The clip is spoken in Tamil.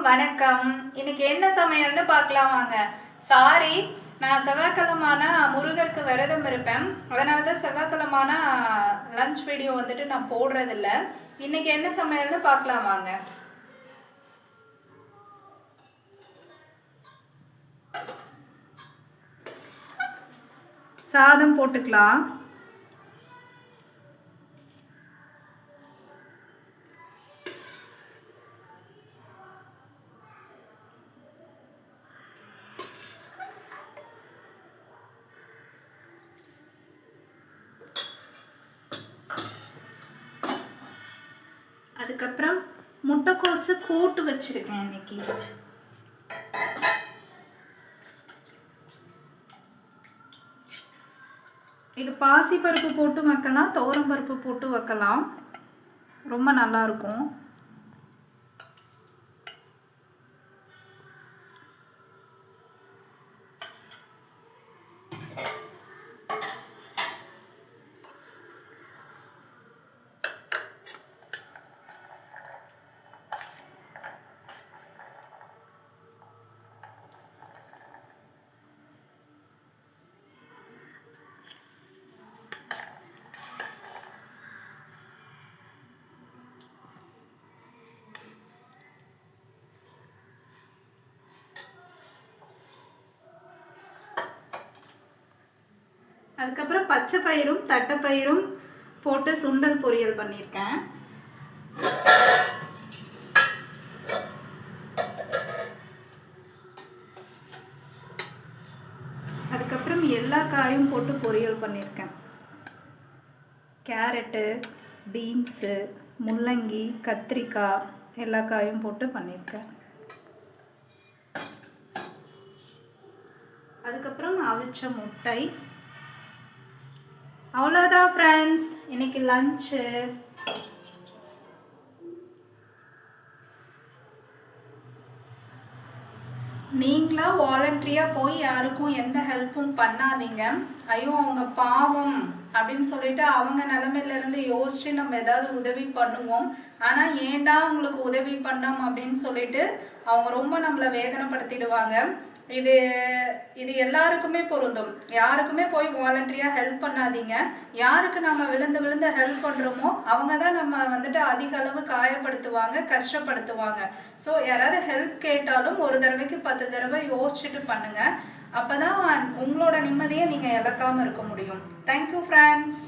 வணக்கம். இன்னைக்கு என்ன சமையல்னு பார்க்கலாம் வாங்க. சாரி, நான் செவ்வாய்க்கிழமான முருகருக்கு விரதம் இருப்பேன். அதனால தான் செவ்வாய்க்கிழமான லஞ்ச் வீடியோ வந்துட்டு நான் போடுறதில்ல. இன்னைக்கு என்ன சமையல்னு பார்க்கலாம் வாங்க. சாதம் போட்டுக்கலாம். அதுக்கப்புறம் முட்டைக்கோசு கூட்டு வச்சிருக்கேன் இன்னைக்கு. இது பாசி பருப்பு போட்டு வைக்கலாம், துவரம் பருப்பு போட்டு வைக்கலாம், ரொம்ப நல்லா இருக்கும். அதுக்கப்புறம் பச்சை பயிரும் தட்டைப்பயிரும் போட்டு சுண்டல் பொரியல் பண்ணியிருக்கேன். அதுக்கப்புறம் எல்லா காயும் போட்டு பொரியல் பண்ணியிருக்கேன். கேரட்டு, பீன்ஸு, முள்ளங்கி, கத்திரிக்காய் எல்லா காயும் போட்டு பண்ணியிருக்கேன். அதுக்கப்புறம் அவிச்ச முட்டை. அவ்வளோதான் ஃப்ரெண்ட்ஸ், இன்னைக்கு லஞ்சு. நீங்களாம் வாலண்டரியாக போய் யாருக்கும் எந்த ஹெல்ப்பும் பண்ணாதீங்க. ஐயோ அவங்க பாவம் அப்படின்னு சொல்லிட்டு அவங்க நிலைமையிலேருந்து யோசித்து நம்ம ஏதாவது உதவி பண்ணுவோம். ஆனால் ஏண்டா உங்களுக்கு உதவி பண்ணோம் அப்படின்னு சொல்லிட்டு அவங்க ரொம்ப நம்மளை வேதனைப்படுத்திடுவாங்க. இது எல்லாருக்குமே பொருந்தும். யாருக்குமே போய் வாலண்டரியாக ஹெல்ப் பண்ணாதீங்க. யாருக்கு நம்ம விழுந்து ஹெல்ப் பண்ணுறோமோ அவங்க தான் நம்ம வந்துட்டு அதிக அளவு காயப்படுத்துவாங்க, கஷ்டப்படுத்துவாங்க. ஸோ யாராவது ஹெல்ப் கேட்டாலும் ஒரு தடவைக்கு 10 தடவை யோசிச்சுட்டு பண்ணுங்க. அப்போ தான் உங்களோட நிம்மதியை நீங்கள் இழக்காமல் இருக்க முடியும். Thank you friends.